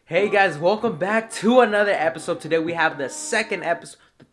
Hey guys, welcome back to another episode. Today we have the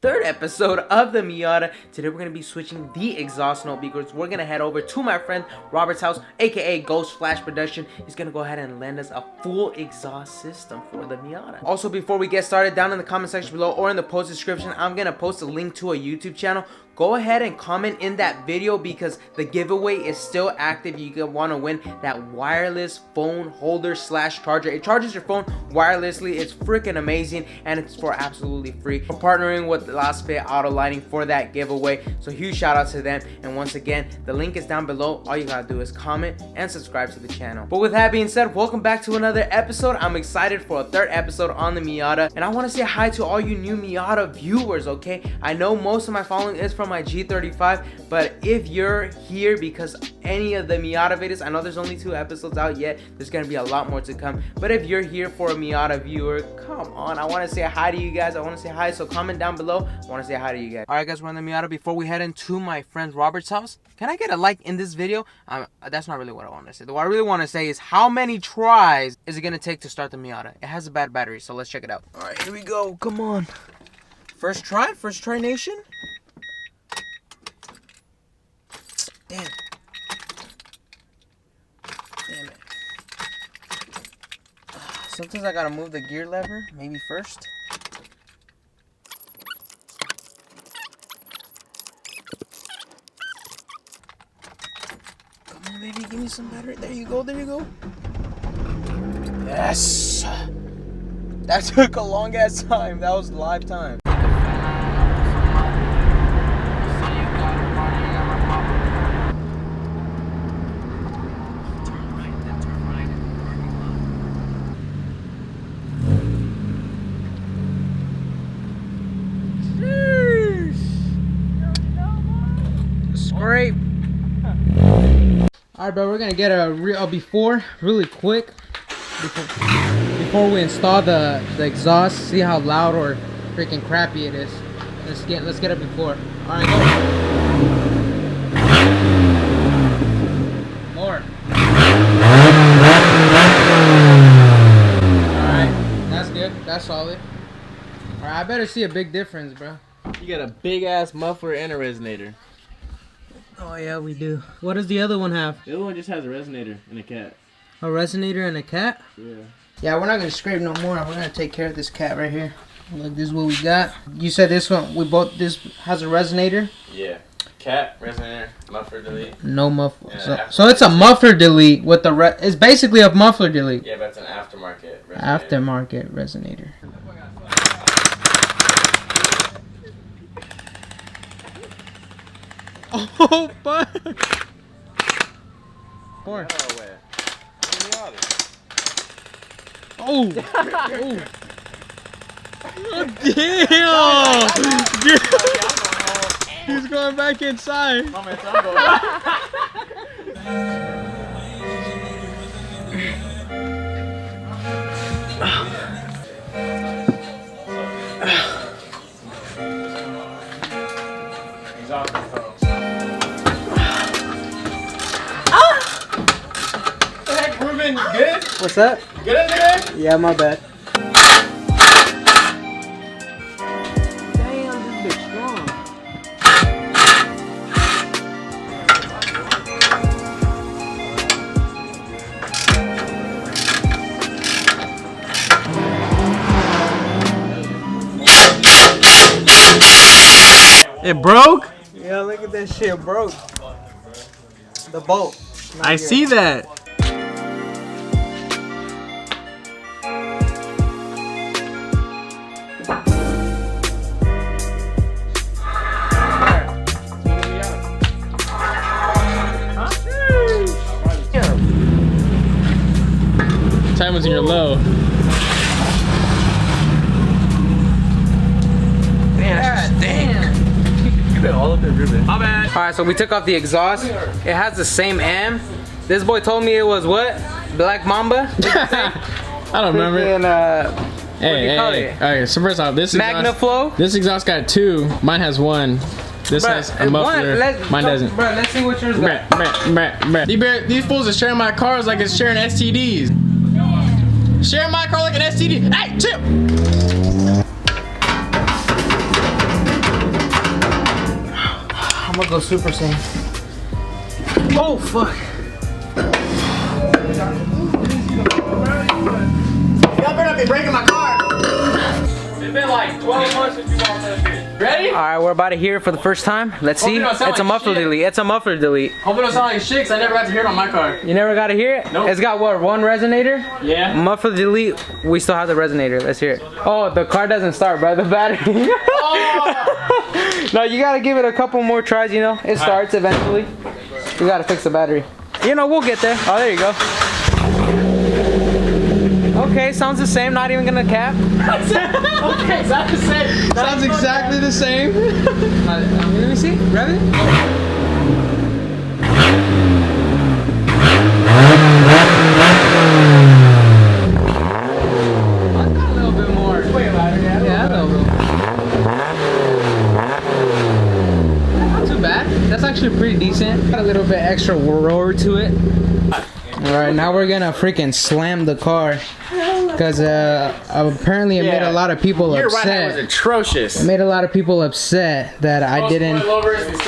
third episode of the Miata. Today we're going to be switching the exhaust note because we're going to head over to my friend Robert's house, aka Ghost Flash Production. He's going to go ahead and lend us a full exhaust system for the Miata. Also, before we get started, down in the comment section below or in the post description, I'm going to post a link to a YouTube channel. Go ahead and comment in that video because the giveaway is still active. You want to win that wireless phone holder slash charger. It charges your phone wirelessly. It's freaking amazing and it's for absolutely free. We're partnering with Last Fit Auto Lighting for that giveaway. So huge shout out to them. And once again, the link is down below. All you gotta do is comment and subscribe to the channel. But with that being said, welcome back to another episode. I'm excited for a third episode on the Miata. And I want to say hi to all you new Miata viewers, okay? I know most of my following is from my G35, but if you're here because any of the Miata videos, I know there's only 2 episodes out yet, there's gonna be a lot more to come, but if you're here for a Miata viewer, come on, I want to say hi to you guys. I want to say hi, so comment down below. I want to say hi to you guys. Alright guys, we're on the Miata. Before we head into my friend Robert's house, can I get a like in this video? That's not really what I want to say. What I really want to say is how many tries is it gonna take to start the Miata? It has a bad battery, so let's check it out. Alright, here we go, come on. First try nation. Damn. Damn it. Sometimes I gotta move the gear lever, maybe first. Come on, baby, give me some battery. There you go, there you go. Yes! That took a long ass time. That was live time. Scrape. Alright, bro, we're gonna get a before really quick before we install the exhaust. See how loud or freaking crappy it is. Let's get it before. Alright, go. More. Alright, that's good. That's solid. Alright, I better see a big difference, bro. You got a big ass muffler and a resonator. Oh yeah, we do. What does the other one have? The other one just has a resonator and a cat. A resonator and a cat? Yeah. Yeah, we're not gonna scrape no more. We're gonna take care of this cat right here. Look, this is what we got. You said this one, this has a resonator? Yeah. Cat, resonator, muffler delete. No muffler. So it's a muffler delete with the it's basically a muffler delete. Yeah, but it's an aftermarket resonator. Aftermarket resonator. Oh, fuck! Four. Oh! Oh! Damn! He's going back inside. Good? What's up? Good in there? Yeah, my bad. Damn, this bitch strong. It broke? Yeah, look at that shit, broke. The bolt. I see that. Time was in your low. Damn. All of the ribbon. My bad. Alright, so we took off the exhaust. It has the same amp. This boy told me it was what? Black Mamba? I don't remember. Hey. Alright, so first off, this exhaust got 2. Mine has 1. This has a muffler. Mine doesn't. Bro, let's see what yours got. These fools are sharing my cars like it's sharing STDs. Share my car like an STD. Hey, chill. I'm gonna go Super Saiyan. Oh fuck. Y'all better not be breaking my car. It's been like 12 months since you bought that bitch. Ready? Alright, we're about to hear it for the first time. Let's see. It's a muffler delete. It's a muffler delete. Hope it don't sound like shit, cause I never got to hear it on my car. You never got to hear it? Nope. It's got what, one resonator? Yeah. Muffler delete. We still have the resonator. Let's hear it. Oh, the car doesn't start, bro. The battery. Oh. No, you gotta give it a couple more tries, you know. It starts eventually. We gotta fix the battery. You know, we'll get there. Oh, there you go. Okay, sounds the same. Not even gonna cap. Okay, sounds the same. Sounds exactly the same. Let me see. Rev it. A little bit more. It's way louder. Yeah, a little bit. Not too bad. That's actually pretty decent. Got a little bit extra roar to it. Alright, now we're gonna freaking slam the car. Because apparently it made a lot of people upset. Your ride was atrocious. It made a lot of people upset that I didn't.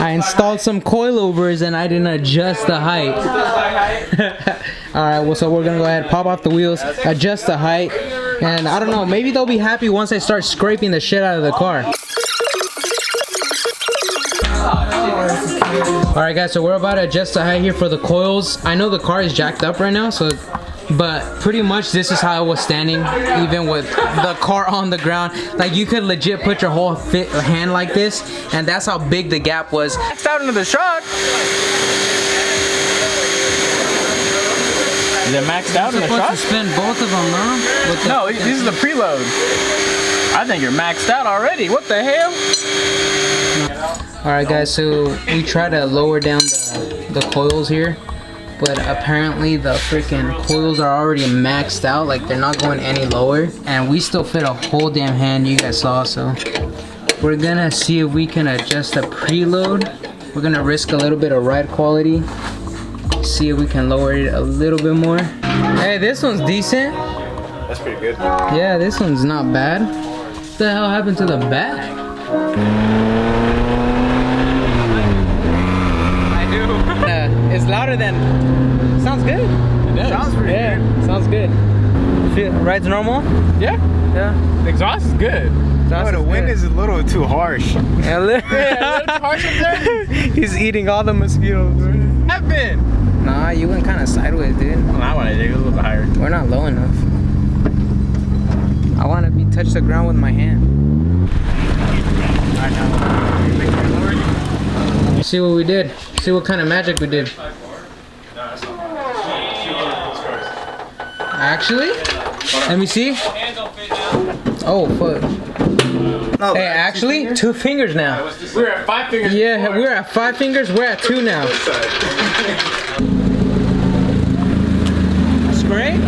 I installed some coilovers and I didn't adjust the height. Alright, well, so we're gonna go ahead, pop off the wheels, adjust the height, and I don't know, maybe they'll be happy once I start scraping the shit out of the car. Alright guys, so we're about to adjust the height here for the coils. I know the car is jacked up right now, so but pretty much this is how I was standing, even with the car on the ground. Like, you could legit put your whole hand like this, and that's how big the gap was. Maxed out into the truck. Is it maxed out in the truck? To spin both of them, no? No, this is the preload. I think you're maxed out already. What the hell? Alright guys, so we try to lower down the coils here, but apparently the freaking coils are already maxed out, like they're not going any lower, and we still fit a whole damn hand, you guys saw. So we're gonna see if we can adjust the preload. We're gonna risk a little bit of ride quality, see if we can lower it a little bit more. Hey, this one's decent. That's pretty good. Yeah, this one's not bad. What the hell happened to the back? It's louder than. Sounds good. It does. Sounds pretty good. Sounds good. Ride's normal? Yeah. Yeah. The exhaust is good. Oh, the wind is a little too harsh. Yeah, a little too harsh up there. He's eating all the mosquitoes. I've been. Nah, you went kind of sideways, dude. Well, I want to dig a little bit higher. We're not low enough. I want to touch the ground with my hand. Alright, now. See what we did. See what kind of magic we did. Actually? Let me see. Oh, fuck. No, hey, actually, 2 fingers now. We're at 5 fingers. Yeah, before. We're at 5 fingers. We're at 2 now. Spray?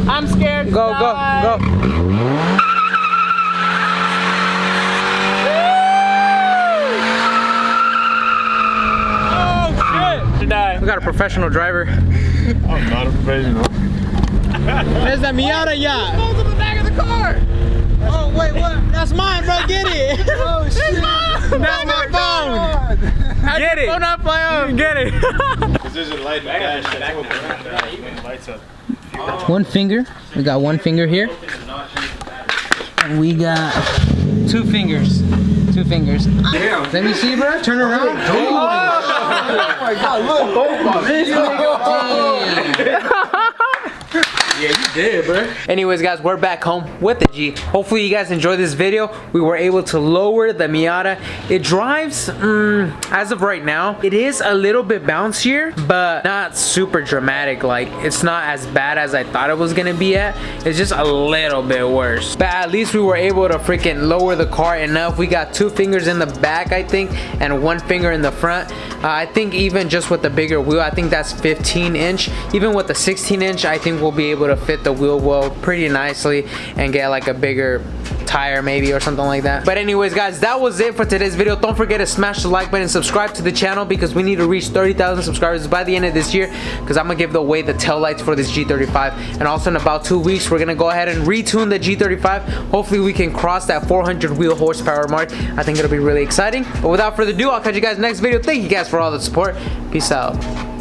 I'm scared. Go, go, go. We got a professional driver. I'm not a professional. There's that Miata yacht. It goes in the back of the car. Oh, wait, what? That's mine, bro. Get it. Oh, shit. That's my phone. Get it. Phone not fly off. Get it. Because there's a light in the dash that's open. Lights up. 1 finger. We got 1 finger here. And we got 2 fingers. 2 fingers. Damn. Let me see, bro. Turn around. Oh my god, look. Yeah, you did, bro. Anyways, guys, we're back home with the G. Hopefully you guys enjoyed this video. We were able to lower the Miata. It drives, as of right now, it is a little bit bouncier, but not super dramatic. Like, it's not as bad as I thought it was gonna be at. It's just a little bit worse. But at least we were able to freaking lower the car enough. We got 2 fingers in the back, I think, and 1 finger in the front. I think even just with the bigger wheel, I think that's 15-inch. Even with the 16-inch, I think we'll be able to fit the wheel well pretty nicely and get like a bigger tire maybe or something like that. But anyways guys, that was it for today's video. Don't forget to smash the like button, subscribe to the channel because we need to reach 30,000 subscribers by the end of this year, because I'm gonna give away the tail lights for this G35. And also in about 2 weeks we're gonna go ahead and retune the G35. Hopefully we can cross that 400 wheel horsepower mark. I think it'll be really exciting. But without further ado, I'll catch you guys next video. Thank you guys for all the support. Peace out.